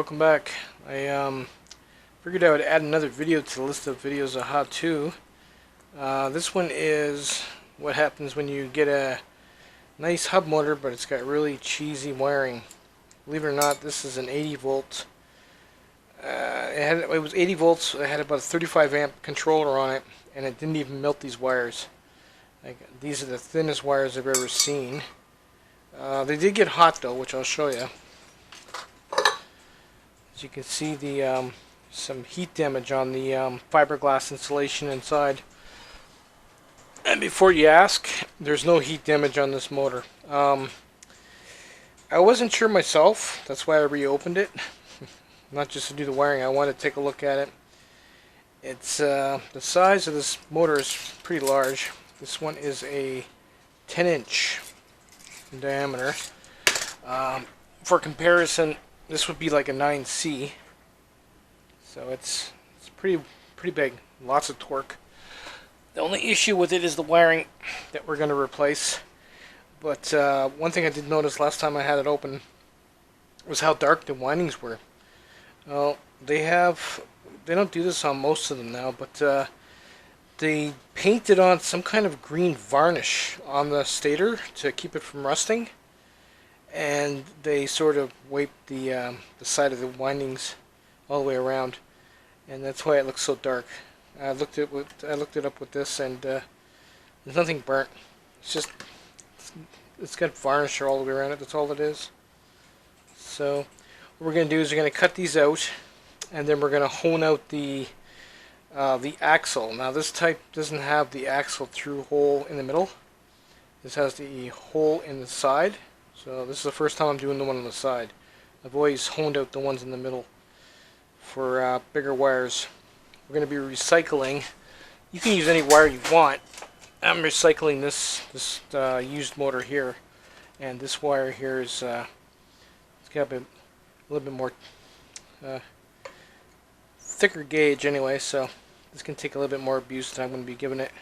welcome back. I figured I would add another video to the list of videos of how to. This one is what happens when you get a nice hub motor, but it's got really cheesy wiring. Believe it or not, this is an 80 volt. It was 80 volts. It had about a 35 amp controller on it, and it didn't even melt these wires. These are the thinnest wires I've ever seen. They did get hot though, which I'll show you. As you can see, the some heat damage on the fiberglass insulation inside. And before you ask, there's no heat damage on this motor. I wasn't sure myself. That's why I reopened it. Not just to do the wiring. I wanted to take a look at it. It's the size of this motor is pretty large. This one is a 10-inch in diameter. For comparison, this would be like a 9C. So it's pretty big. Lots of torque. The only issue with it is the wiring that we're going to replace. But one thing I did notice last time I had it open was how dark the windings were. Well, they don't do this on most of them now, but they painted on some kind of green varnish on the stator to keep it from rusting, and they sort of wiped the side of the windings all the way around, and that's why it looks so dark. I looked it up with this, and there's nothing burnt. It's got varnish all the way around it. That's all it is. So what we're going to do is we're going to cut these out, and then we're going to hone out the axle. Now this type doesn't have the axle through hole in the middle. This has the hole in the side. So this is the first time I'm doing the one on the side. I've always honed out the ones in the middle for bigger wires. We're going to be recycling. You can use any wire you want. I'm recycling this used motor here, and this wire here is it's got a little bit more thicker gauge anyway, so this can take a little bit more abuse than I'm going to be giving it.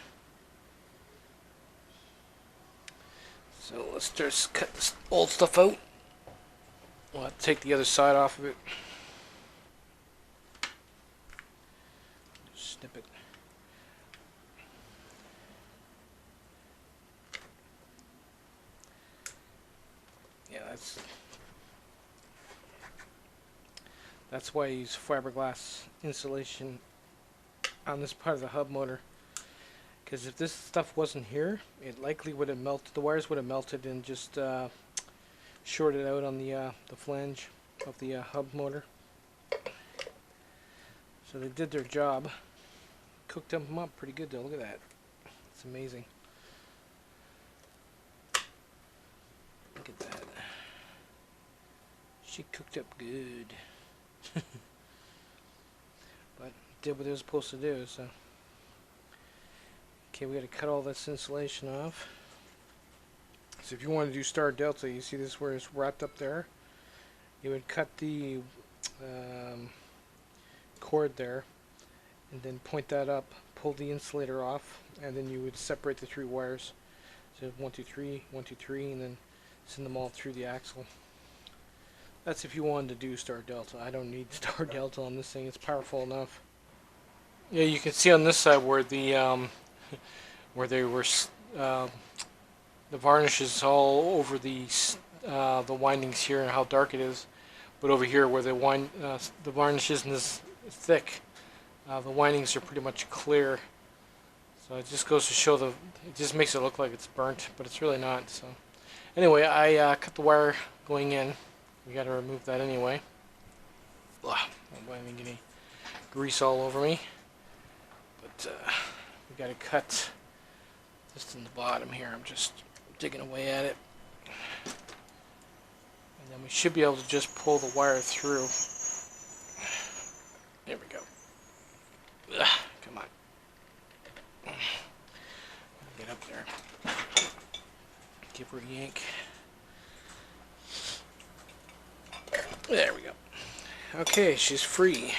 So let's just cut this old stuff out. We'll have to take the other side off of it. Snip it. Yeah, that's why I use fiberglass insulation on this part of the hub motor, because if this stuff wasn't here, it likely would have melted. The wires would have melted and just shorted out on the flange of the hub motor. So they did their job. Cooked them up pretty good though. Look at that. It's amazing. Look at that. She cooked up good. But did what it was supposed to do. So okay, we got to cut all this insulation off. So if you want to do star delta, you see this where it's wrapped up there. You would cut the cord there, and then point that up, pull the insulator off, and then you would separate the three wires. So 1, 2, 3, 1, 2, 3, and then send them all through the axle. That's if you wanted to do star delta. I don't need star delta on this thing. It's powerful enough. Yeah, you can see on this side where the the varnish is all over the windings here and how dark it is. But over here where the varnish isn't as thick, the windings are pretty much clear. So it just goes to show it just makes it look like it's burnt, but it's really not. So anyway, I cut the wire going in. We got to remove that anyway. Ugh, I don't want any grease all over me. But we got to cut just in the bottom here. I'm just digging away at it. And then we should be able to just pull the wire through. There we go. Ugh, come on. Get up there. Give her a yank. There we go. Okay, she's free.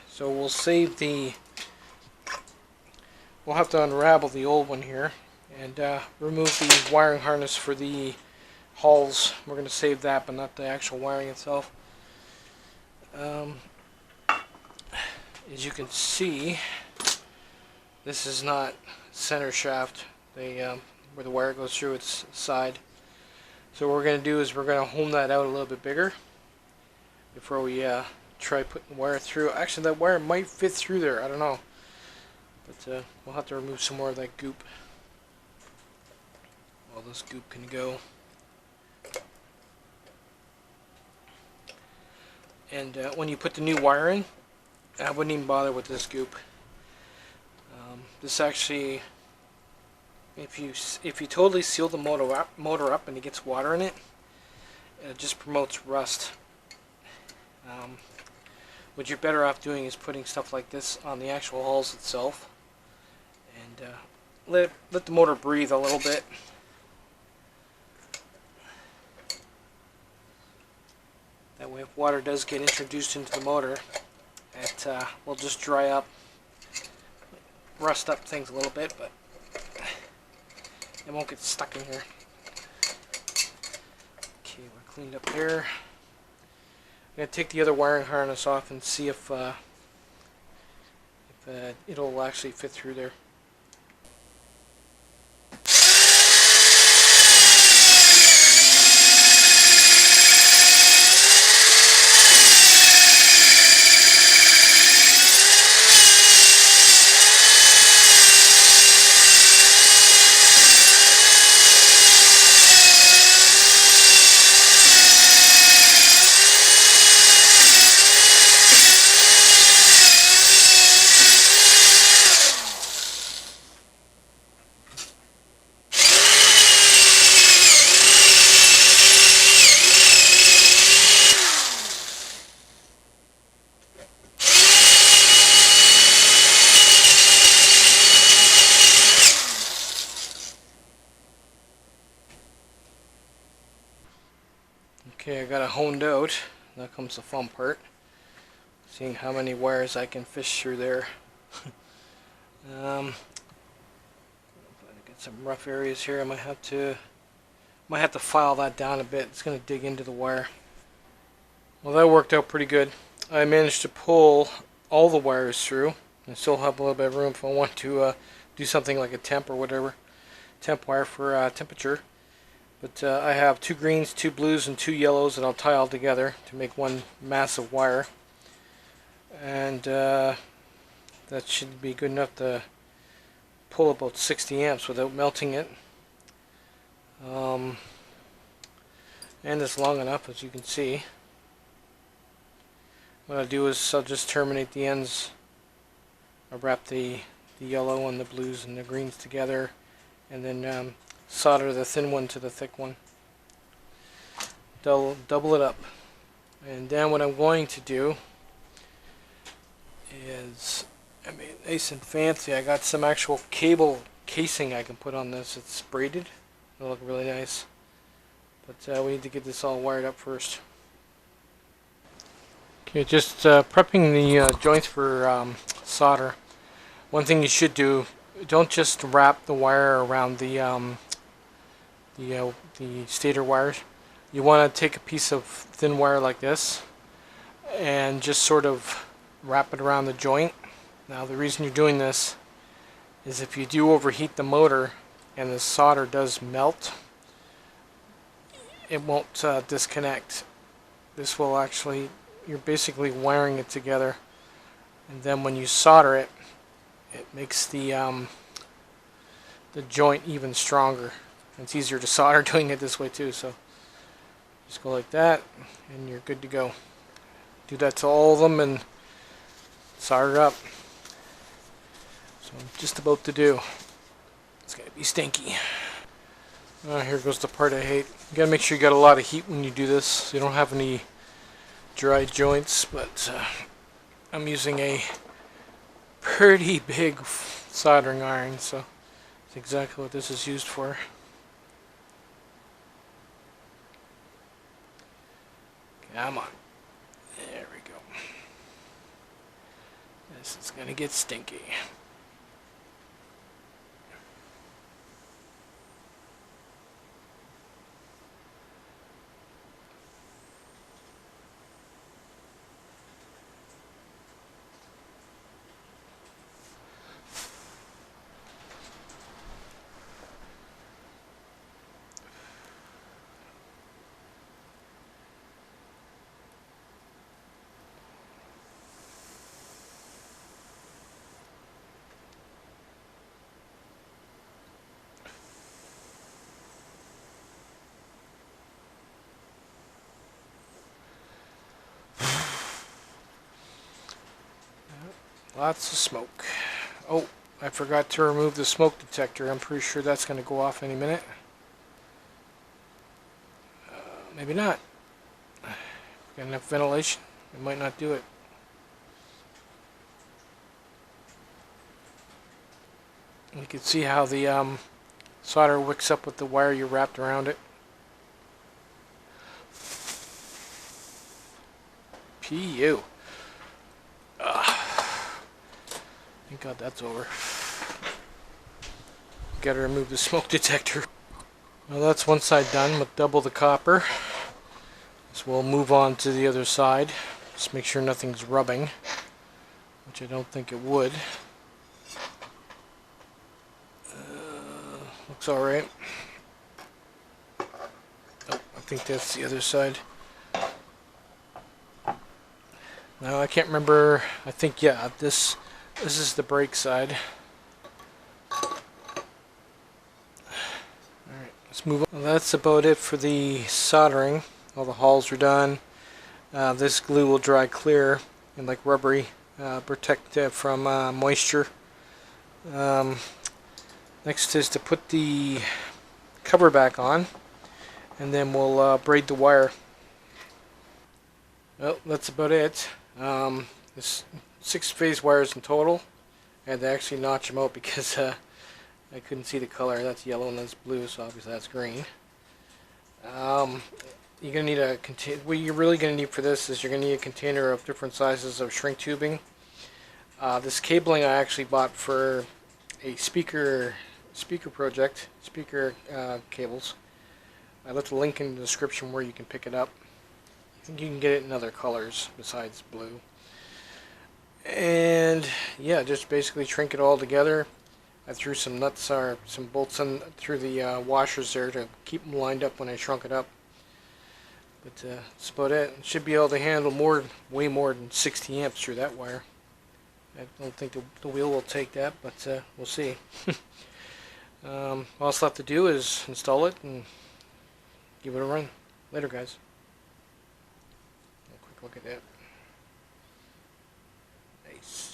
So we'll save we'll have to unravel the old one here and remove the wiring harness for the hulls. We're going to save that, but not the actual wiring itself. Um, as you can see, this is not center shaft. Where the wire goes through its side. So what we're going to do is we're going to hone that out a little bit bigger before we try putting the wire through. Actually, that wire might fit through there. I don't know. But we'll have to remove some more of that goop. All this goop can go. And when you put the new wire in, I wouldn't even bother with this goop. This actually, if you totally seal the motor up and it gets water in it, it just promotes rust. What you're better off doing is putting stuff like this on the actual hulls itself, and let the motor breathe a little bit. That way, if water does get introduced into the motor, it will just dry up, rust up things a little bit, but it won't get stuck in here. Okay, we're cleaned up there. I'm going to take the other wiring harness off and see if it'll actually fit through there. Okay, I got it honed out. Now comes the fun part. Seeing how many wires I can fish through there. Get some rough areas here. I might have to file that down a bit. It's going to dig into the wire. Well, that worked out pretty good. I managed to pull all the wires through, and still have a little bit of room if I want to do something like a temp or whatever. Temp wire for temperature. But I have 2 greens, 2 blues, and 2 yellows that I'll tie all together to make one massive wire. And that should be good enough to pull about 60 amps without melting it. And it's long enough, as you can see. What I'll do is I'll just terminate the ends. I'll wrap the yellow and the blues and the greens together, and then solder the thin one to the thick one. Double it up. And then what I'm going to do is, I mean, nice and fancy. I got some actual cable casing I can put on this. It's braided. It'll look really nice. But we need to get this all wired up first. Okay, just prepping the joints for solder. One thing you should do, don't just wrap the wire around the stator wires. You want to take a piece of thin wire like this and just sort of wrap it around the joint. Now the reason you're doing this is if you do overheat the motor and the solder does melt, it won't disconnect. This will actually, you're basically wiring it together, and then when you solder it, it makes the joint even stronger. It's easier to solder doing it this way too, so just go like that and you're good to go. Do that to all of them and solder it up. So I'm just about to do. It's gonna be stinky. Here goes the part I hate. You gotta make sure you got a lot of heat when you do this so you don't have any dry joints, but I'm using a pretty big soldering iron, so that's exactly what this is used for. Come on. There we go. This is gonna get stinky. Lots of smoke. Oh, I forgot to remove the smoke detector. I'm pretty sure that's going to go off any minute. Maybe not. Got enough ventilation? It might not do it. You can see how the solder wicks up with the wire you wrapped around it. PU. Thank God that's over. Got to remove the smoke detector. Well, that's one side done with double the copper. So we'll move on to the other side. Just make sure nothing's rubbing, which I don't think it would. Looks alright. Oh, I think that's the other side. No, I can't remember. I think, yeah, this is the brake side. Alright, let's move on. Well, that's about it for the soldering. All the holes are done. This glue will dry clear and like rubbery, protect it from moisture. Next is to put the cover back on, and then we'll braid the wire. Well, that's about it. There's 6 phase wires in total. I had to actually notch them out because I couldn't see the color. That's yellow and that's blue, so obviously that's green. You're gonna need a container. What you're really gonna need for this is you're gonna need a container of different sizes of shrink tubing. This cabling I actually bought for a speaker project, cables. I left a link in the description where you can pick it up. I think you can get it in other colors besides blue. And yeah, just basically shrink it all together. I threw some nuts or some bolts in through the washers there to keep them lined up when I shrunk it up. But that's about it. It should be able to handle way more than 60 amps through that wire. I don't think the wheel will take that, but we'll see. All it's left to do is install it and give it a run. Later, guys. A quick look at that. Nice.